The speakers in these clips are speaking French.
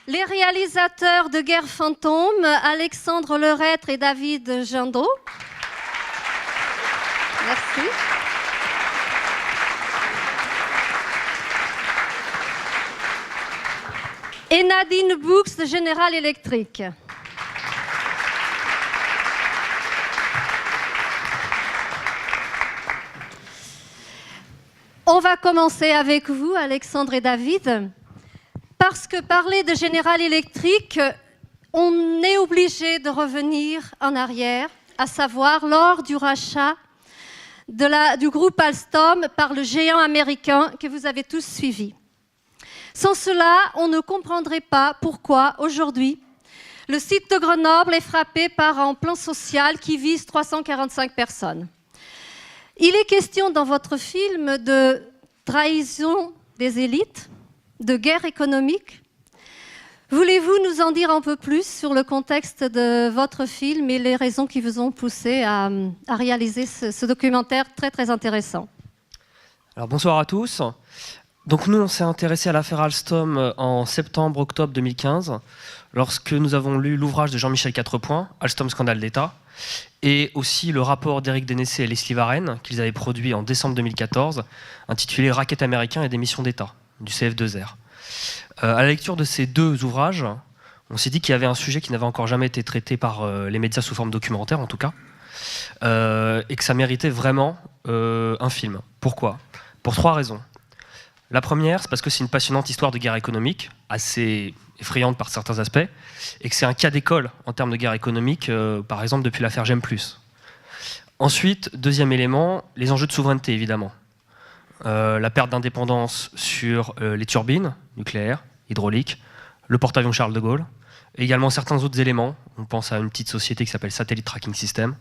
Les réalisateurs de Guerre fantôme, Alexandre Lerêtre et David Jandot. Merci. Et Nadine Books de General Electric. On va commencer avec vous, Alexandre et David, parce que parler de General Electric, on est obligé de revenir en arrière, à savoir lors du rachat du groupe Alstom par le géant américain que vous avez tous suivi. Sans cela, on ne comprendrait pas pourquoi, aujourd'hui, le site de Grenoble est frappé par un plan social qui vise 345 personnes. Il est question dans votre film de trahison des élites, de guerre économique. Voulez-vous nous en dire un peu plus sur le contexte de votre film et les raisons qui vous ont poussé à réaliser ce documentaire très très intéressant? Alors bonsoir à tous. Donc nous, on s'est intéressé à l'affaire Alstom en septembre-octobre 2015, lorsque nous avons lu l'ouvrage de Jean-Michel Quatrepoint, Alstom scandale d'État, et aussi le rapport d'Éric Dénessé et Leslie Varenne, qu'ils avaient produit en décembre 2014, intitulé Racket américain et des missions d'État, du CF2R. À la lecture de ces deux ouvrages, on s'est dit qu'il y avait un sujet qui n'avait encore jamais été traité par les médias sous forme documentaire, en tout cas, et que ça méritait vraiment un film. Pourquoi ? Pour trois raisons. La première, c'est parce que c'est une passionnante histoire de guerre économique, assez effrayante par certains aspects, et que c'est un cas d'école en termes de guerre économique, par exemple depuis l'affaire J'aime plus. Ensuite, deuxième élément, les enjeux de souveraineté, évidemment. La perte d'indépendance sur les turbines nucléaires, hydrauliques, le porte-avions Charles de Gaulle, et également certains autres éléments. On pense à une petite société qui s'appelle Satellite Tracking System.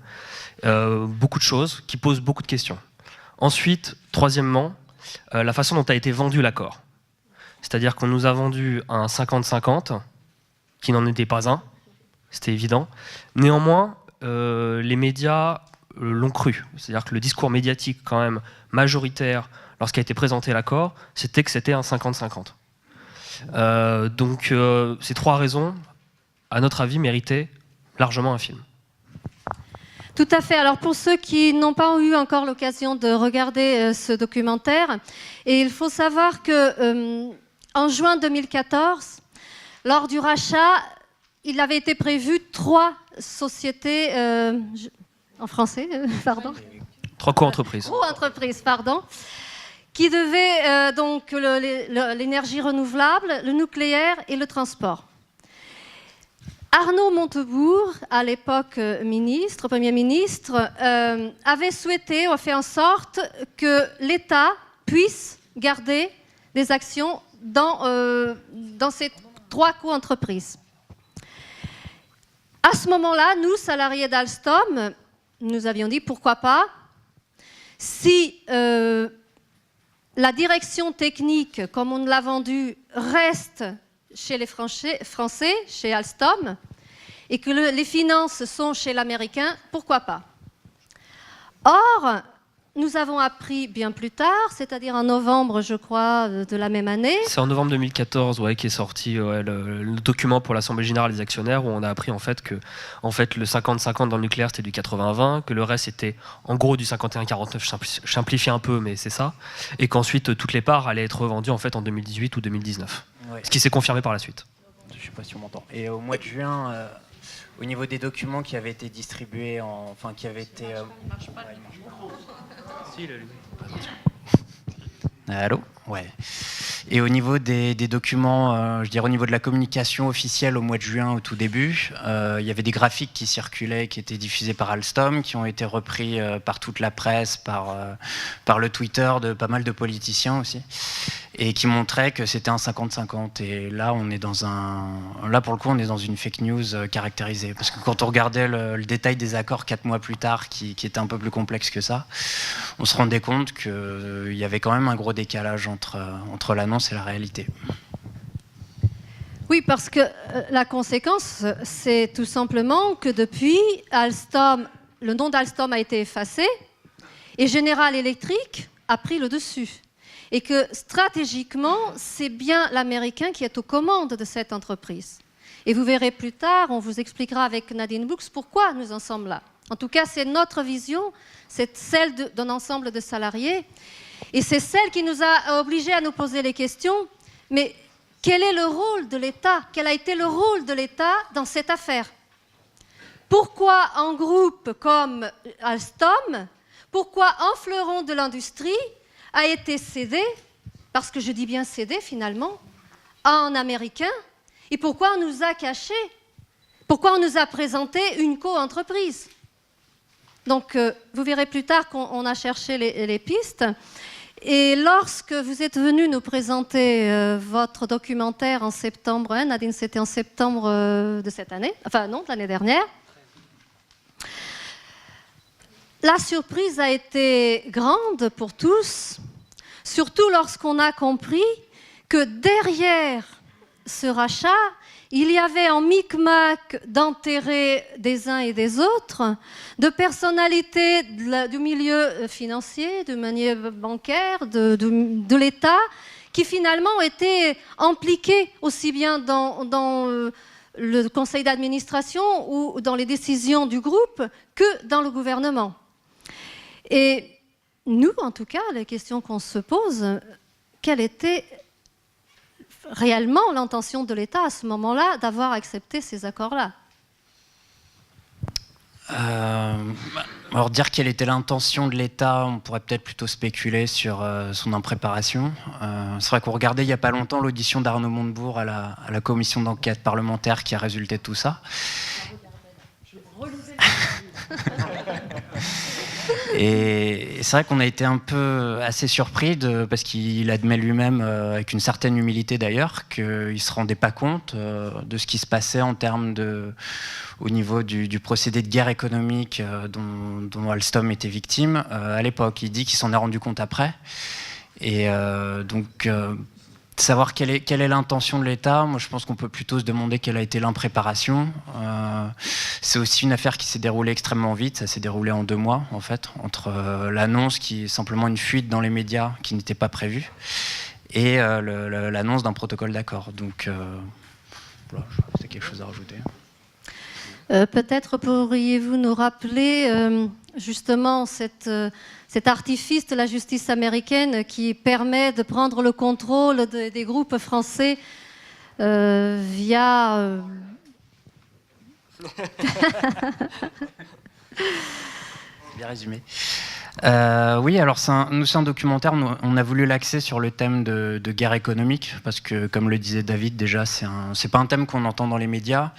Beaucoup de choses qui posent beaucoup de questions. Ensuite, troisièmement, la façon dont a été vendu l'accord. C'est-à-dire qu'on nous a vendu un 50-50, qui n'en était pas un, c'était évident. Néanmoins, les médias l'ont cru. C'est-à-dire que le discours médiatique quand même majoritaire, lorsqu'a été présenté l'accord, c'était que c'était un 50-50. Donc ces trois raisons, à notre avis, méritaient largement un film. Tout à fait. Alors pour ceux qui n'ont pas eu encore l'occasion de regarder ce documentaire, et il faut savoir que en juin 2014, lors du rachat, il avait été prévu 3 sociétés en français, pardon. 3 co-entreprises. Co-entreprises, pardon, qui devaient donc l'énergie renouvelable, le nucléaire et le transport. Arnaud Montebourg, à l'époque Premier ministre, avait souhaité, ou fait en sorte que l'État puisse garder des actions dans ces 3 co-entreprises. À ce moment-là, nous, salariés d'Alstom, nous avions dit pourquoi pas, si la direction technique, comme on l'a vendu, reste chez les Français, chez Alstom, et que les finances sont chez l'Américain, pourquoi pas? Or, nous avons appris bien plus tard, c'est-à-dire en novembre, je crois, de la même année. C'est en novembre 2014 qu'est sorti le document pour l'Assemblée Générale des Actionnaires, où on a appris en fait, que le 50-50 dans le nucléaire, c'était du 80-20, que le reste était en gros du 51-49, je simplifie un peu, mais c'est ça, et qu'ensuite toutes les parts allaient être revendues en fait en 2018 ou 2019. Ouais. Ce qui s'est confirmé par la suite. Je ne sais pas si on m'entend. Et au mois de juin, au niveau des documents qui avaient été distribués, qui avaient été... Il marche pas. Si, il a allô? Ouais. Et au niveau des documents, je dirais au niveau de la communication officielle au mois de juin, au tout début, il y avait des graphiques qui circulaient, qui étaient diffusés par Alstom, qui ont été repris par toute la presse, par le Twitter de pas mal de politiciens aussi, et qui montraient que c'était un 50-50. Et là, là pour le coup, on est dans une fake news caractérisée, parce que quand on regardait le détail des accords 4 mois plus tard, qui était un peu plus complexe que ça, on se rendait compte qu'il y avait quand même un gros décalage entre l'annonce et la réalité. Oui, parce que la conséquence, c'est tout simplement que depuis, Alstom, le nom d'Alstom a été effacé et General Electric a pris le dessus. et que stratégiquement, c'est bien l'Américain qui est aux commandes de cette entreprise. Et vous verrez plus tard, on vous expliquera avec Nadine Brooks pourquoi nous en sommes là. En tout cas, c'est notre vision, c'est celle d'un ensemble de salariés, et c'est celle qui nous a obligés à nous poser les questions, mais quel est le rôle de l'État? Quel a été le rôle de l'État dans cette affaire? Pourquoi un groupe comme Alstom, pourquoi un fleuron de l'industrie a été cédé, parce que je dis bien cédé finalement, à un Américain, et pourquoi on nous a caché, pourquoi on nous a présenté une co-entreprise? Donc, vous verrez plus tard qu'on a cherché les pistes. Et lorsque vous êtes venu nous présenter votre documentaire en septembre, hein, Nadine, c'était en septembre de cette année, enfin non, de l'année dernière, la surprise a été grande pour tous, surtout lorsqu'on a compris que derrière ce rachat, il y avait un micmac d'intérêts des uns et des autres, de personnalités du milieu financier, du milieu bancaire, de l'État, qui finalement étaient impliqués aussi bien dans le conseil d'administration ou dans les décisions du groupe que dans le gouvernement. Et nous, en tout cas, les questions qu'on se pose, quelle était réellement l'intention de l'État à ce moment-là d'avoir accepté ces accords-là? Alors dire quelle était l'intention de l'État, on pourrait peut-être plutôt spéculer sur son impréparation. C'est vrai qu'on regardait il n'y a pas longtemps l'audition d'Arnaud Montebourg à la commission d'enquête parlementaire qui a résulté de tout ça. Et c'est vrai qu'on a été un peu assez surpris parce qu'il admet lui-même, avec une certaine humilité d'ailleurs, qu'il ne se rendait pas compte de ce qui se passait en termes au niveau du procédé de guerre économique dont Alstom était victime à l'époque. Il dit qu'il s'en est rendu compte après. Et donc, savoir quelle est l'intention de l'État, moi je pense qu'on peut plutôt se demander quelle a été l'impréparation. C'est aussi une affaire qui s'est déroulée extrêmement vite, ça s'est déroulé en 2 mois en fait, entre l'annonce qui est simplement une fuite dans les médias qui n'était pas prévue et l'annonce d'un protocole d'accord. Donc voilà, je crois que c'est quelque chose à rajouter. Peut-être pourriez-vous nous rappeler justement cet artifice de la justice américaine qui permet de prendre le contrôle des groupes français via... Bien résumé. Oui, alors c'est un documentaire, on a voulu l'axer sur le thème de guerre économique, parce que, comme le disait David, déjà, c'est pas un thème qu'on entend dans les médias.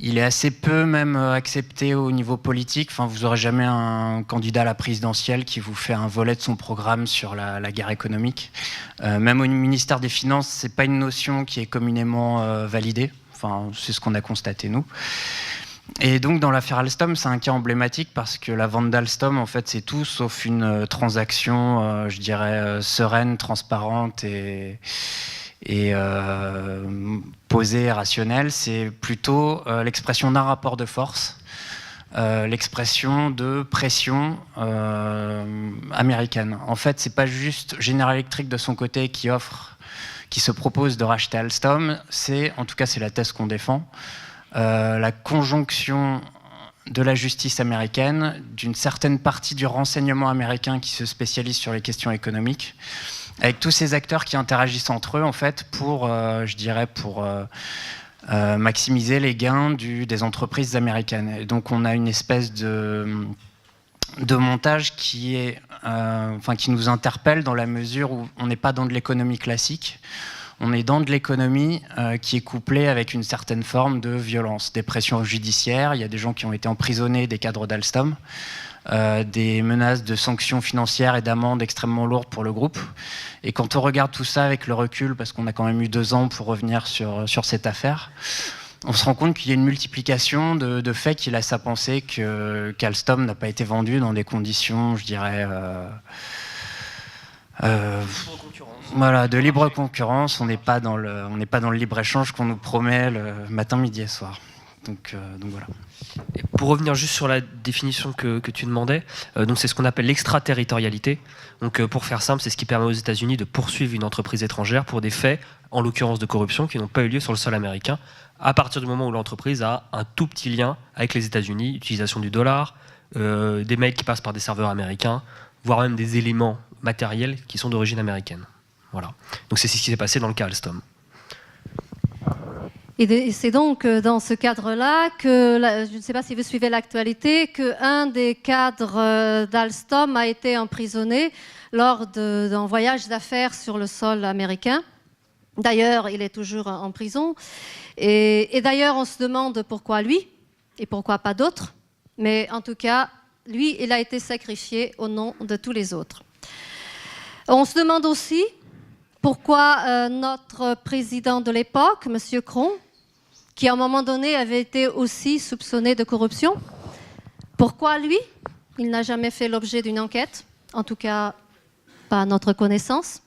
Il est assez peu même accepté au niveau politique. Enfin, vous n'aurez jamais un candidat à la présidentielle qui vous fait un volet de son programme sur la guerre économique. Même au ministère des Finances, c'est pas une notion qui est communément validée. Enfin, c'est ce qu'on a constaté, nous. Et donc, dans l'affaire Alstom, c'est un cas emblématique parce que la vente d'Alstom, en fait, c'est tout sauf une transaction, je dirais, sereine, transparente et posée, rationnelle. C'est plutôt l'expression d'un rapport de force, l'expression de pression américaine. En fait, c'est pas juste General Electric de son côté qui se propose de racheter Alstom, en tout cas, c'est la thèse qu'on défend. La conjonction de la justice américaine, d'une certaine partie du renseignement américain qui se spécialise sur les questions économiques, avec tous ces acteurs qui interagissent entre eux, en fait, pour maximiser les gains des entreprises américaines. Et donc, on a une espèce de montage qui nous interpelle dans la mesure où on n'est pas dans de l'économie classique. On est dans de l'économie qui est couplée avec une certaine forme de violence, des pressions judiciaires. Il y a des gens qui ont été emprisonnés, des cadres d'Alstom, des menaces de sanctions financières et d'amendes extrêmement lourdes pour le groupe. Et quand on regarde tout ça avec le recul, parce qu'on a quand même eu 2 ans pour revenir sur cette affaire, on se rend compte qu'il y a une multiplication de faits qui laissent à penser qu'Alstom n'a pas été vendu dans des conditions, je dirais... Voilà, de libre concurrence, on n'est pas dans le libre-échange qu'on nous promet le matin, midi et soir. Donc voilà. Et pour revenir juste sur la définition que tu demandais, donc c'est ce qu'on appelle l'extraterritorialité. Donc pour faire simple, c'est ce qui permet aux États-Unis de poursuivre une entreprise étrangère pour des faits, en l'occurrence de corruption, qui n'ont pas eu lieu sur le sol américain, à partir du moment où l'entreprise a un tout petit lien avec les États-Unis, utilisation du dollar, des mails qui passent par des serveurs américains, voire même des éléments matériels qui sont d'origine américaine. Voilà. Donc c'est ce qui s'est passé dans le cas Alstom. Et c'est donc dans ce cadre-là que, je ne sais pas si vous suivez l'actualité, qu'un des cadres d'Alstom a été emprisonné lors d'un voyage d'affaires sur le sol américain. D'ailleurs, il est toujours en prison. Et d'ailleurs, on se demande pourquoi lui et pourquoi pas d'autres. Mais en tout cas, lui, il a été sacrifié au nom de tous les autres. On se demande aussi pourquoi notre président de l'époque, M. Cron, qui à un moment donné avait été aussi soupçonné de corruption. Pourquoi lui? Il n'a jamais fait l'objet d'une enquête, en tout cas pas à notre connaissance.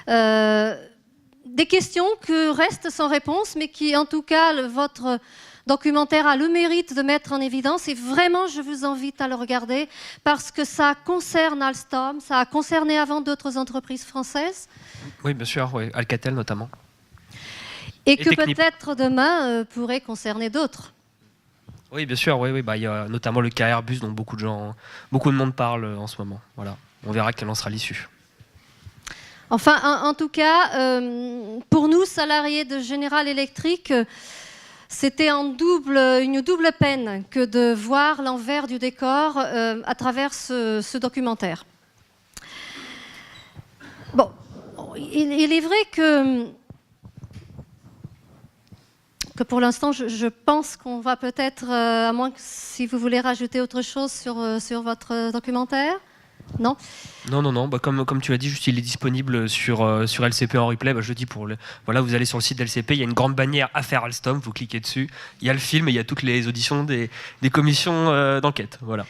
Des questions qui restent sans réponse, mais qui en tout cas, votre documentaire a le mérite de mettre en évidence, et vraiment je vous invite à le regarder parce que ça concerne Alstom, ça a concerné avant d'autres entreprises françaises. Oui, bien sûr, oui. Alcatel notamment. Et que peut-être demain pourrait concerner d'autres. Oui, bien sûr, oui. Bah, il y a notamment le cas Airbus dont beaucoup de monde parle en ce moment. Voilà. On verra quelle en sera l'issue. Enfin, en tout cas, pour nous, salariés de General Electric, c'était une double peine que de voir l'envers du décor à travers ce documentaire. Bon, il est vrai que pour l'instant, je pense qu'on va peut-être, à moins que si vous voulez rajouter autre chose sur votre documentaire. Non. Non. Bah, comme tu as dit, juste il est disponible sur LCP en replay. Bah, je dis voilà, vous allez sur le site d'LCP, il y a une grande bannière Affaire Alstom, vous cliquez dessus, il y a le film et il y a toutes les auditions des commissions d'enquête. Voilà.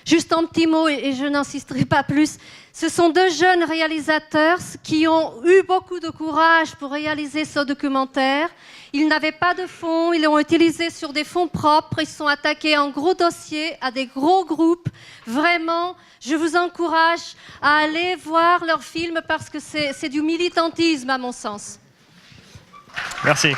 Juste un petit mot, et je n'insisterai pas plus. Ce sont deux jeunes réalisateurs qui ont eu beaucoup de courage pour réaliser ce documentaire. Ils n'avaient pas de fonds, ils l'ont utilisé sur des fonds propres. Ils sont attaqués en gros dossiers à des gros groupes. Vraiment, je vous encourage à aller voir leurs films parce que c'est du militantisme à mon sens. Merci.